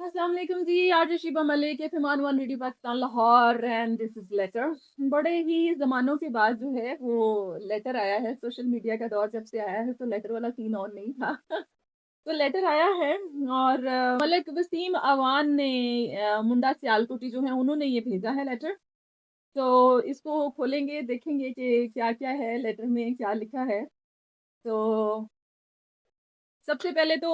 अस्सलाम वालेकुम जी। आज शिबा मलिक के फरमान one radio Pakistan Lahore and this is letter. बड़े ही ज़मानों के बाद जो है वो लेटर आया है। सोशल मीडिया का दौर जब से आया है तो लेटर वाला सीन ऑन नहीं था। तो लेटर आया है और मलिक वसीम अवान ने मुंडा सियालकोटी जो है उन्होंने ये भेजा है लेटर। तो इसको खोलेंगे देखेंगे कि क्या क्या है लेटर में, क्या लिखा है। तो सबसे पहले तो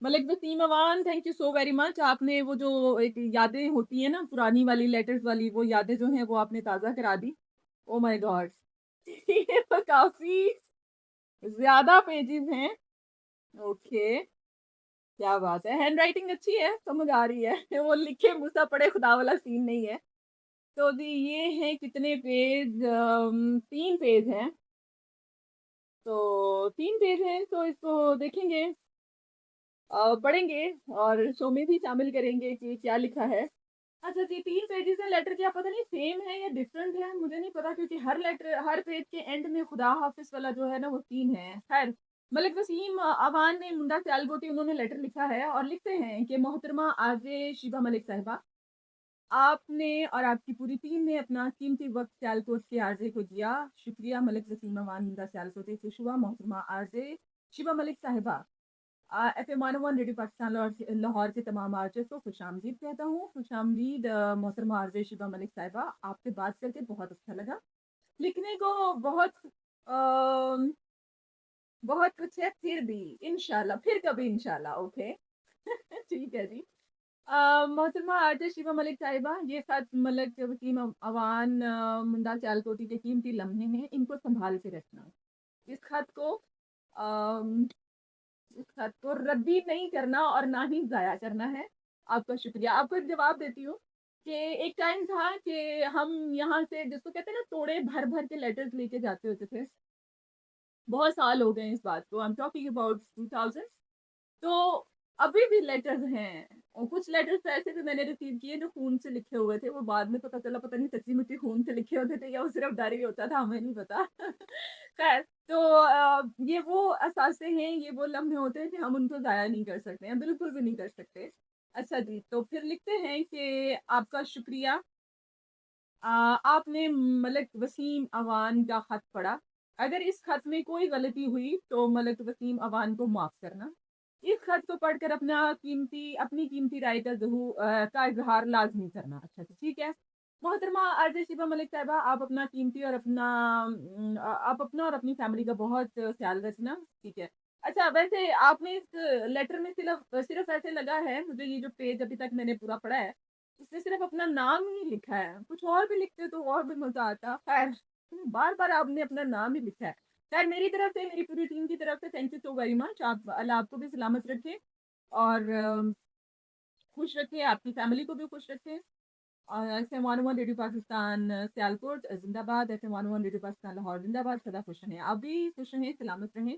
Malik Waseem Awan, thank you so very much. आपने वो जो एक यादें होती हैं ना पुरानी वाली लेटर्स वाली, वो यादें जो हैं वो आपने ताज़ा करा दी। Oh my God! ये तो काफ़ी ज़्यादा पेजेज़ हैं। ओके, क्या बात है। हैंडराइटिंग अच्छी है, समझ आ रही है। वो लिखे मूसा पढ़े खुदा वाला सीन नहीं है। तो जी ये हैं कितने पेज, 3 पेज हैं। तो 3 पेज हैं तो इसको देखेंगे, पढ़ेंगे और शो में भी शामिल करेंगे कि क्या लिखा है। अच्छा जी, 3 पेजेज़ हैं लेटर के, पता नहीं सेम है या डिफरेंट है, मुझे नहीं पता क्योंकि हर पेज के एंड में खुदा हाफ़िज़ वाला जो है ना वो सीन है। ख़ैर, मलिक वसीम अवान ने मुंडा सियालकोटी उन्होंने लेटर लिखा है और लिखते हैं कि मोहतरमा आरजे शीबा मलिक साहिबा, आपने और आपकी पूरी टीम ने अपना कीमती वक़्त सियालकोट के आरजे को दिया। शुक्रिया मलिक वसीम अवान मुंडा सियालकोटी खुश हुआ मोहतरमा आरजे शीबा मलिक साहिबा। एफएम 101 रेडियो पाकिस्तान लाहौर लाहौर के तमाम आर्टिस्ट को खुशामदीद कहता हूँ। खुशामदीद मोहतरमा आरजे शिबा मलिक साहिबा, आपसे बात करके बहुत अच्छा लगा। लिखने को बहुत बहुत कुछ है, फिर भी इंशाल्लाह फिर कभी इंशाल्लाह। ओके। ठीक है जी। मोहतरमा आरजे शिबा मलिक साहिबा, ये खत मलिक वसीम अवान मुंडा सियालकोटी के कीमती लम्हे हैं, इनको संभाल के रखना। इस खत को अम, इस खत को रद्दी नहीं करना और ना ही ज़ाया करना है। आपका शुक्रिया। आपको एक जवाब देती हूँ कि एक टाइम था कि हम यहाँ से जिसको कहते हैं ना तोड़े भर-भर के लेटर्स लेके जाते होते थे। बहुत साल हो गए इस बात को, आई एम टॉकिंग अबाउट 2000। तो अभी भी लेटर्स हैं और कुछ लेटर्स ऐसे भी मैंने रिसीव किए जो खून से लिखे हुए थे। वो बाद में पता चला पता नहीं सच्ची-मुच्ची खून से लिखे होते थे या वो सिर्फ़ डर ही होता था, हमें नहीं पता। ख़ैर, तो ये वो असासे हैं, ये वो लम्हे होते हैं कि हम उनको ज़ाया नहीं कर सकते हैं, बिल्कुल भी नहीं कर सकते। अच्छा जी, तो फिर लिखते हैं कि आपका शुक्रिया। आपने मलिक वसीम अवान का खत पढ़ा। अगर इस खत में कोई गलती हुई तो मलिक वसीम अवान को माफ़ करना। इस खत को पढ़कर अपनी कीमती राय का इज़हार लाज़मी करना। अच्छा जी, ठीक है। मोहतरमा आरजे शिबा मलिक साहिबा, आप अपना और अपनी फैमिली का बहुत ख़्याल रखना, ठीक है। अच्छा, वैसे आपने इस लेटर में सिर्फ़ ऐसे लगा है, मुझे ये जो पेज अभी तक मैंने पूरा पढ़ा है, इसने सिर्फ़ अपना नाम ही लिखा है, कुछ और भी लिखते तो और भी मज़ा आता। ख़ैर, बार-बार आपने अपना नाम ही लिखा है। ख़ैर, मेरी तरफ से, मेरी पूरी टीम की तरफ से thank you so very much. आप अल्लाह आपको भी सलामत रखे और खुश रखे, आपकी फैमिली को भी खुश रखे। और एफएम 101 रेडियो पाकिस्तान सियालकोट ज़िंदाबाद, एफएम 101 रेडियो पाकिस्तान लाहौर ज़िंदाबाद, सदा खुश रहें। आप भी खुश रहें, सलामत रहें।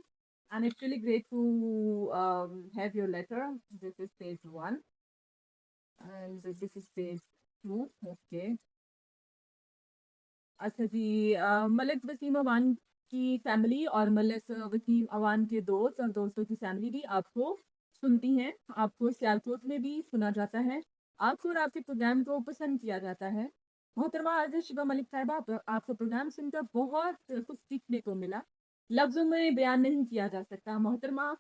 And it's really great to have your letter. This is page 1 and this is page 2। Okay. अच्छा जी, मलिक वसीम अवान की फैमिली और मलिक वसीम अवान के दोस्त और दोस्तों की फैमिली भी आपको सुनती हैं। आपको सियालकोट में भी सुना जाता है। आपको और आपके प्रोग्राम को पसंद किया जाता है। मोहतरमा आरज़े शिबा मलिक साहिबा, आपका प्रोग्राम सुनकर बहुत कुछ सीखने को मिला। लफ्ज़ों में बयान नहीं किया जा सकता। मोहतरमा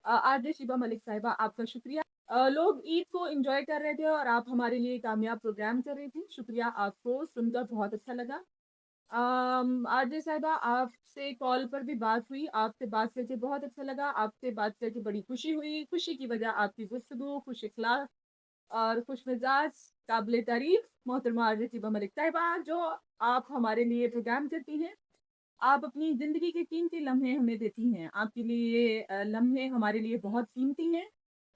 आरज़े शिबा मलिक साहिबा, आपका शुक्रिया। लोग ईद को एन्जॉय कर रहे थे और आप हमारे लिए कामयाब प्रोग्राम कर रही थी। शुक्रिया, आपको सुनकर बहुत अच्छा लगा। आरजे साहिबा, आपसे कॉल पर भी बात हुई, आपसे बात करके बहुत अच्छा लगा, आपसे बात करके बड़ी खुशी हुई। खुशी की वजह आपकी गुफ्तगू, खुश इखलाक और खुश मिजाज, काबिल तारीफ मोहतरमा आरजे शिबा मलिक साहिबा, जो आप हमारे लिए प्रोग्राम करती हैं। आप अपनी ज़िंदगी के कीमती लम्हे हमें देती हैं। आपके लिए लम्हे हमारे लिए बहुत कीमती हैं।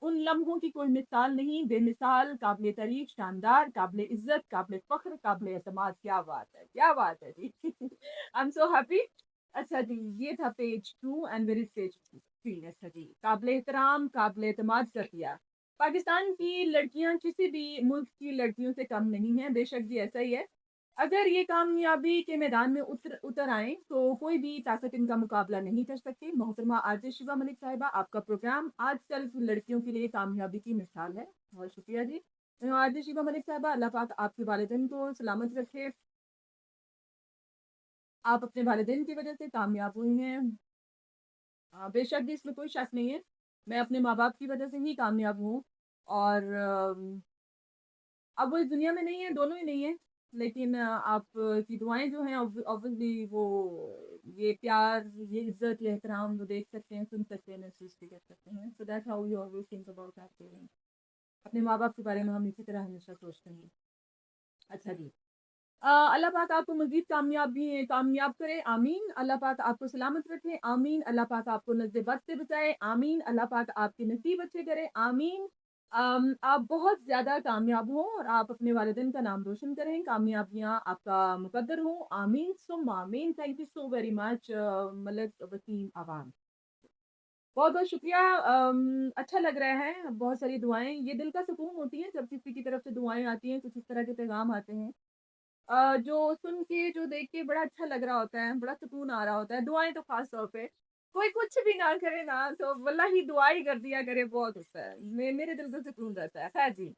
उन लम्हों की कोई मिसाल नहीं, बेमिसाल, काबिल तारीफ़, शानदार, काबिल इज़्ज़त, काबिल फ़ख्र, काबिल एतमाद। क्या बात है! क्या बात है जी! आई एम सो हैप्पी। अच्छा जी, ये था page 2 and where is page 3। अच्छा जी, काबिल एहतराम, काबिल एतमाद ज़किया। पाकिस्तान की लड़कियाँ किसी भी मुल्क की लड़कियों से कम नहीं हैं, बेशक जी ऐसा ही है। अगर ये कामयाबी के मैदान में उतर उतर आएँ, तो कोई भी ताकत इनका मुकाबला नहीं कर सकती। मोहतरमा आरजे शिवा मलिक साहिबा, आपका प्रोग्राम आजकल की लड़कियों के लिए कामयाबी की मिसाल है। बहुत शुक्रिया जी। आरजे शिवा मलिक साहिबा, अल्लाह पाक आपके वालिदैन को सलामत रखे। आप अपने वालिदैन की वजह से कामयाब हुई हैं। बेशक भी इसमें कोई शक नहीं है। मैं अपने माँ-बाप की वजह से ही कामयाब हूँ और अब वो इस दुनिया में नहीं है, दोनों ही नहीं है। लेकिन आप की दुआएँ जो हैं ऑब्वियसली वो ये प्यार, ये इज़्ज़त, ये एहतराम वो देख सकते हैं, सुन सकते हैं, महसूस भी कर सकते हैं। So that's how we always think about our parents. अपने माँ-बाप के बारे में हम इसी तरह हमेशा सोचते हैं। अच्छा जी। अल्लाह पाक आपको मज़ीद कामयाब करे, आमीन। अल्लाह पाक आपको सलामत रखे, आमीन। अल्लाह पाक आपको नज़्ज़े बद से बचाए, आमीन। अल्लाह पाक आपके नसीब अच्छे करे, आमीन। आप बहुत ज़्यादा कामयाब हों और आप अपने वालिदैन का नाम रोशन करें, कामयाबियाँ आपका मुक़द्दर हों, आमीन सुम्मा आमीन। Thank you so very much Malik Waseem Awan. बहुत-बहुत शुक्रिया। अच्छा लग रहा है, बहुत सारी दुआएँ, ये दिल का सुकून होती हैं जब किसी की तरफ से दुआएँ आती हैं, कुछ इस तरह के पैगाम आते हैं। जो सुन के, जो देख के बड़ा अच्छा लग रहा होता है, बड़ा सुकून आ रहा होता है। दुआएँ तो ख़ास तौर पे, कोई कुछ भी ना करे ना, तो वल्लाही दुआ ही कर दिया करे बहुत होता है। मेरे दिल को सुकून रहता है। ख़ैर जी।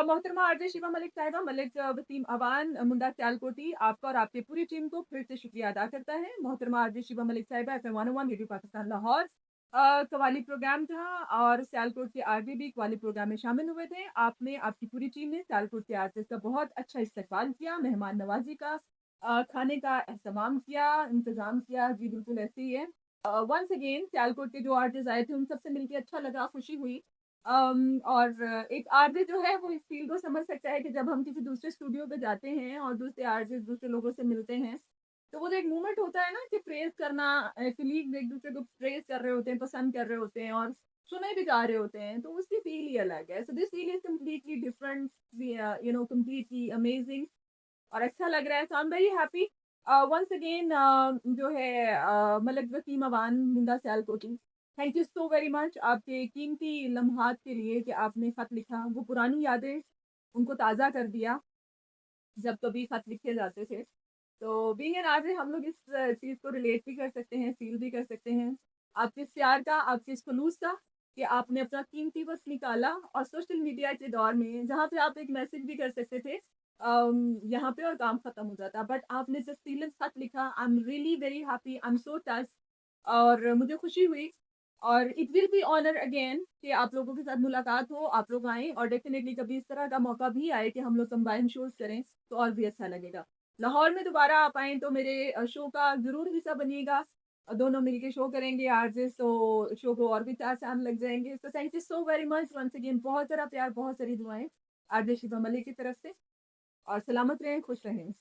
मोहतरमा आरजे शिवा मलिक साहिबा, मलिक वसीम अवान मुंडा सियालकोटी, आपका और आपकी पूरी टीम को फिर से शुक्रिया अदा करता है। मोहतरमा आरजे शिवा मलिक साहिबा, FM 101 radio Pakistan Lahore qawwali program था और सियालकोट के आरजे भी कव्वाली प्रोग्राम में शामिल हुए थे। आपने, आपकी पूरी टीम ने सियालकोट के आरजे का बहुत अच्छा इस्तकबाल किया, मेहमान नवाज़ी का, खाने का एहतमाम किया, इंतज़ाम किया। जी, बिल्कुल ऐसे ही है। वन्स अगेन सियालकोट के जो आरजेज़ आए थे, उन सबसे मिलके अच्छा लगा, खुशी हुई। और एक आरजे जो है वो इस फ़ील को समझ सकता है कि जब हम किसी दूसरे स्टूडियो पे जाते हैं और दूसरे आरजेज़ दूसरे लोगों से मिलते हैं, तो वो जो एक मोमेंट होता है ना कि प्रेज़ करना, कलीग्स एक-दूसरे को प्रेज़ कर रहे होते हैं, पसंद कर रहे होते हैं और सुने भी जा रहे होते हैं, तो उसकी फ़ील ही अलग है। So this feel is completely different, completely amazing और अच्छा लग रहा है। So I am very happy. Once again जो है मलिक वसीम अवान मुंडा सियालकोटी, thank you so very much आपके कीमती लम्हात के लिए कि आपने खत लिखा, वो पुरानी यादें उनको ताज़ा कर दिया, जब कभी खत लिखे जाते थे। तो बीइंग एन आरजे हम लोग इस चीज़ को रिलेट भी कर सकते हैं, फ़ील भी कर सकते हैं। आपके इस प्यार का, आपके इस खुलूस का कि आपने अपना कीमती वक़्त निकाला और सोशल मीडिया के दौर में जहाँ पे आप एक मैसेज भी कर सकते थे यहाँ पे और काम खत्म हो जाता। बट आपने जो सीरियस खत लिखा, I am really very happy, I am so touched और मुझे खुशी हुई और it will be honour again कि आप लोगों के साथ मुलाकात हो, आप लोग आएँ और डेफ़िनिटली कभी इस तरह का मौका भी आए कि हम लोग कंबाइन शोज़ करें, तो और भी अच्छा लगेगा। लाहौर में दोबारा आप आएँ तो मेरे शो का ज़रूर हिस्सा बनिएगा। दोनों मिलके शो करेंगे आरजे, तो शो को और भी 4 चाँद लग जाएँगे। तो thank you so very much once again, बहुत सारा प्यार, बहुत सारी दुआएँ आरजे शिफा मलिक की तरफ से और सलामत रहें, खुश रहें।